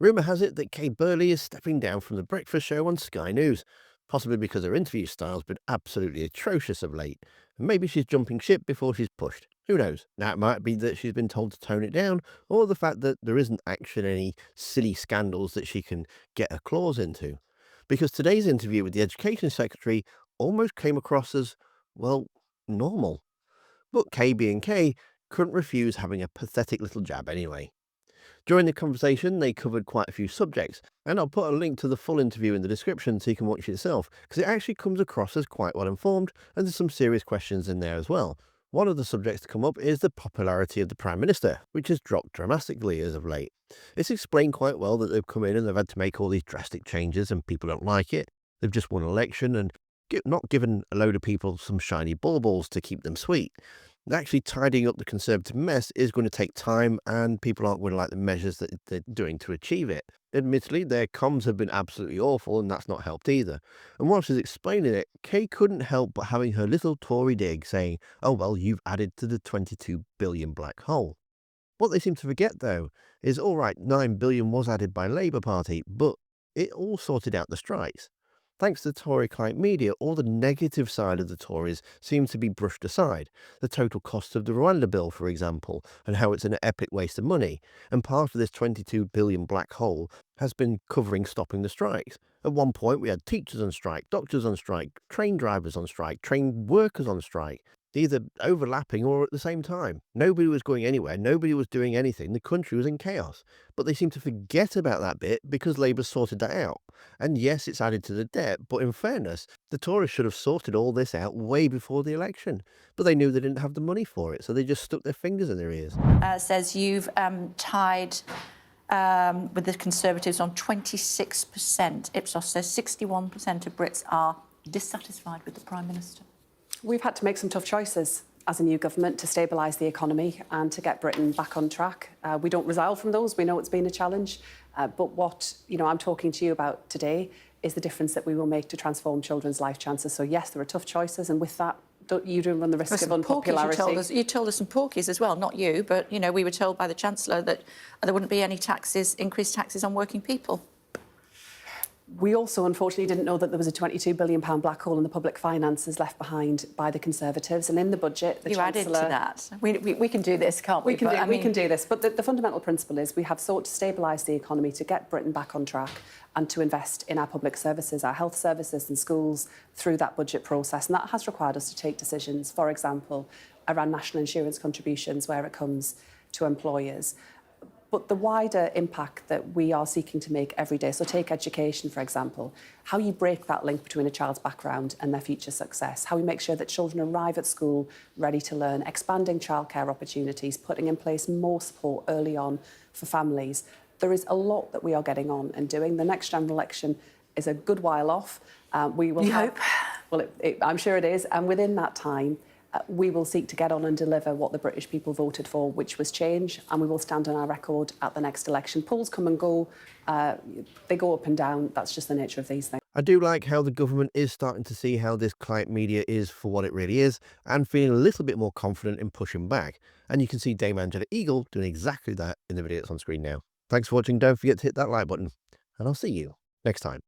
Rumour has it that Kay Burley is stepping down from the breakfast show on Sky News, possibly because her interview style's been absolutely atrocious of late, and maybe she's jumping ship before she's pushed. Who knows? Now, it might be that she's been told to tone it down, or the fact that there isn't actually any silly scandals that she can get her claws into. Because today's interview with the Education Secretary almost came across as, well, normal. But Kay being Kay couldn't refuse having a pathetic little jab anyway. During the conversation, they covered quite a few subjects, and I'll put a link to the full interview in the description so you can watch it yourself, because it actually comes across as quite well informed, and there's some serious questions in there as well. One of the subjects to come up is the popularity of the Prime Minister, which has dropped dramatically as of late. It's explained quite well that they've come in and they've had to make all these drastic changes and people don't like it. They've just won an election and not given a load of people some shiny baubles to keep them sweet. Actually tidying up the Conservative mess is going to take time, and people aren't going to like the measures that they're doing to achieve it. Admittedly, their comms have been absolutely awful, and that's not helped either. And while she's explaining it, Kay couldn't help but having her little Tory dig saying, "Oh well, you've added to the 22 billion black hole." What they seem to forget, though, is all right, 9 billion was added by Labour Party, but it all sorted out the strikes. Thanks to Tory client media, all the negative side of the Tories seems to be brushed aside. The total cost of the Rwanda bill, for example, and how it's an epic waste of money. And part of this 22 billion black hole has been covering stopping the strikes. At one point, we had teachers on strike, doctors on strike, train drivers on strike, train workers on strike, either overlapping or at the same time. Nobody was going anywhere. Nobody was doing anything. The country was in chaos. But they seem to forget about that bit because Labour sorted that out. And yes, it's added to the debt, but in fairness, the Tories should have sorted all this out way before the election. But they knew they didn't have the money for it, so they just stuck their fingers in their ears. Says you've tied with the Conservatives on 26%. Ipsos says 61% of Brits are dissatisfied with the Prime Minister. We've had to make some tough choices as a new government to stabilise the economy and to get Britain back on track. We don't resile from those. We know it's been a challenge. But what I'm talking to you about today is the difference that we will make to transform children's life chances. So yes, there are tough choices, and with that, you don't run the risk of unpopularity. You told us some porkies as well, not you, but we were told by the Chancellor that there wouldn't be any increased taxes on working people. We also, unfortunately, didn't know that there was a £22 billion black hole in the public finances left behind by the Conservatives. And in the budget, the Chancellor... added to that. We can do this, can't we? We can do this. But the fundamental principle is we have sought to stabilise the economy, to get Britain back on track and to invest in our public services, our health services and schools through that budget process. And that has required us to take decisions, for example, around national insurance contributions where it comes to employers. But the wider impact that we are seeking to make every day, so take education, for example, how you break that link between a child's background and their future success, how we make sure that children arrive at school ready to learn, expanding childcare opportunities, putting in place more support early on for families. There is a lot that we are getting on and doing. The next general election is a good while off. We will hope. Well, I'm sure it is. And within that time, we will seek to get on and deliver what the British people voted for, which was change, and we will stand on our record at the next election. Polls come and go. They go up and down. That's just the nature of these things. I do like how the government is starting to see how this client media is for what it really is and feeling a little bit more confident in pushing back. And you can see Dame Angela Eagle doing exactly that in the video that's on screen now. Thanks for watching. Don't forget to hit that like button, and I'll see you next time.